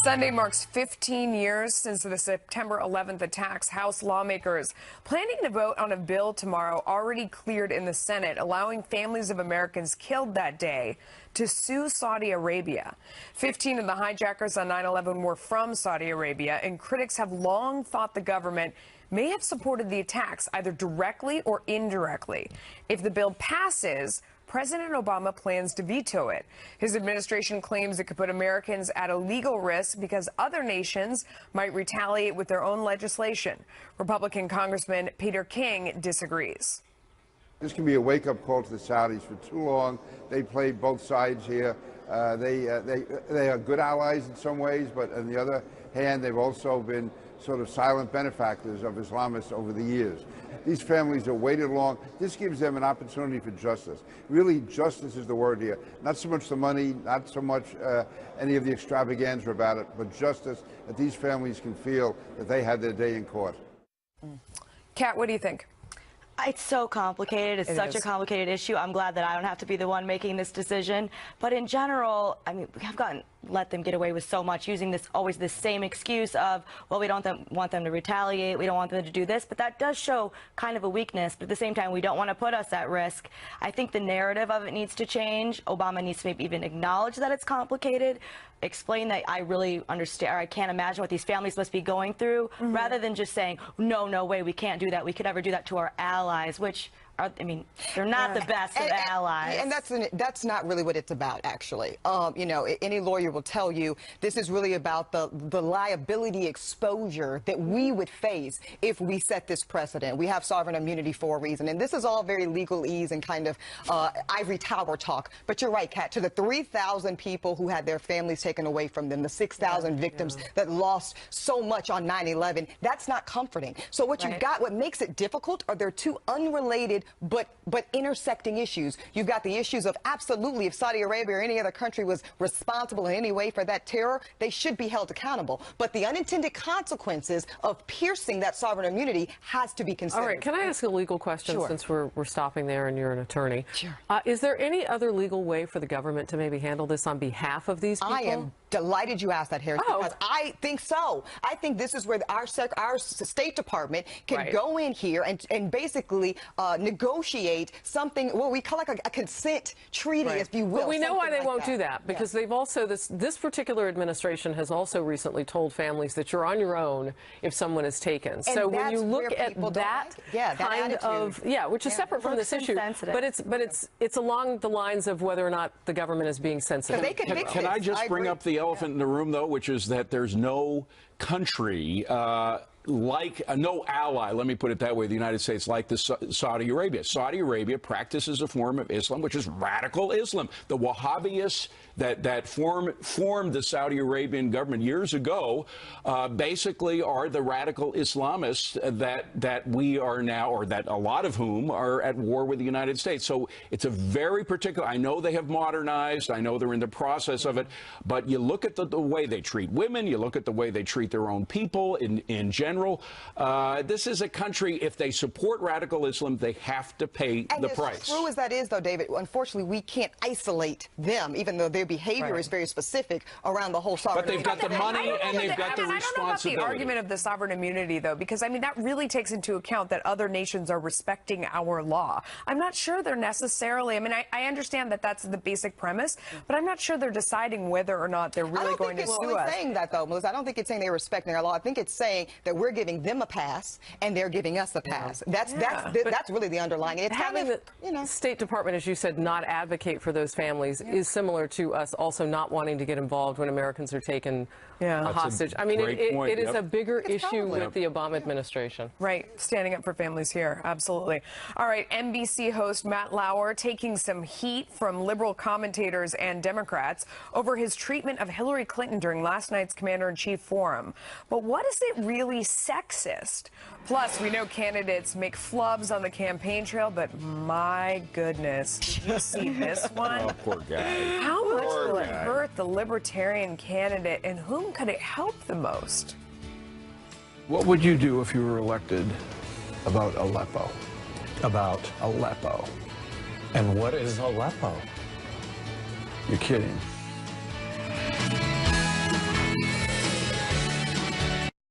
Sunday marks 15 years since the September 11th attacks. House lawmakers planning to vote on a bill tomorrow already cleared in the Senate, allowing families of Americans killed that day to sue Saudi Arabia. 15 of the hijackers on 9/11 were from Saudi Arabia, and critics have long thought the government may have supported the attacks either directly or indirectly. If the bill passes, President Obama plans to veto it. His administration claims it could put Americans at a legal risk because other nations might retaliate with their own legislation. Republican Congressman Peter King disagrees. This can be a wake-up call to the Saudis. For too long, they played both sides here. They are good allies in some ways, but on the other hand, they've also been sort of silent benefactors of Islamists over the years. These families have waited long. This gives them an opportunity for justice. Really, justice is the word here. Not so much the money, not so much any of the extravaganza about it, but justice, that these families can feel that they had their day in court. Kat, what do you think? It's so complicated. It's such a complicated issue. I'm glad that I don't have to be the one making this decision. But in general, I mean, we have let them get away with so much, using always this same excuse of, well, we don't want them to retaliate, we don't want them to do this, but that does show kind of a weakness. But at the same time, we don't want to put us at risk. I think the narrative of it needs to change. Obama needs to maybe even acknowledge that it's complicated, explain that I really understand, or I can't imagine what these families must be going through, rather than just saying, no way, we can't do that. We could ever do that to our allies, which are, I mean, they're not the best of allies. And that's not really what it's about, actually. You know, any lawyer will tell you this is really about the liability exposure that we would face if we set this precedent. We have sovereign immunity for a reason. And this is all very legalese and kind of ivory tower talk. But you're right, Kat, to the 3,000 people who had their families taken away from them, the 6,000 victims that lost so much on 9/11, that's not comforting. So what you've got, what makes it difficult are there two unrelated but intersecting issues. You've got the issues of absolutely if Saudi Arabia or any other country was responsible in any way for that terror, they should be held accountable. But the unintended consequences of piercing that sovereign immunity has to be considered. All right, can I ask a legal question since we're stopping there and you're an attorney? Sure. Is there any other legal way for the government to maybe handle this on behalf of these people? I am delighted you asked that, Harris, because I think so. I think this is where our State Department can go in here and basically negotiate something, what we call like a consent treaty, if you will. But we know why they won't do that, because they've also, this particular administration has also recently told families that you're on your own if someone is taken. And so when you look at that kind of, which is separate from this issue, but it's along the lines of whether or not the government is being sensitive. Can I just bring up the elephant in the room, though, which is that there's no country no ally, let me put it that way, the United States, like Saudi Arabia. Saudi Arabia practices a form of Islam which is radical Islam. The Wahhabists that formed the Saudi Arabian government years ago basically are the radical Islamists that we are now, or that a lot of whom are at war with the United States. So it's a very particular, I know they have modernized, I know they're in the process of it, but you look at the way they treat women, you look at the way they treat their own people in general. This is a country, if they support radical Islam, they have to pay the price. As true as that is, though, David, unfortunately, we can't isolate them, even though their behavior is very specific around the whole sovereign. But they've got the money and they've got the responsibility. I don't know about the argument of the sovereign immunity, though, because, I mean, that really takes into account that other nations are respecting our law. I'm not sure they're necessarily, I mean, I understand that that's the basic premise, but I'm not sure they're deciding whether or not they're really going to sue us. I don't think it's really saying that, though, Melissa. I don't think it's saying they're respecting our law. I think it's saying that we're giving them a pass and they're giving us a pass. That's really the underlying. It's having the State Department, as you said, not advocate for those families is similar to us also not wanting to get involved when Americans are taken hostage. I mean, it is a bigger issue with the Obama administration. Right, standing up for families here, absolutely. All right, NBC host Matt Lauer taking some heat from liberal commentators and Democrats over his treatment of Hillary Clinton during last night's Commander-in-Chief forum. But what is it really sexist? Plus, we know candidates make flubs on the campaign trail, but my goodness, did you see this one? Oh, poor guy. How much will it hurt the Libertarian candidate, and whom could it help the most? What would you do if you were elected about Aleppo? About Aleppo. And what is Aleppo? You're kidding.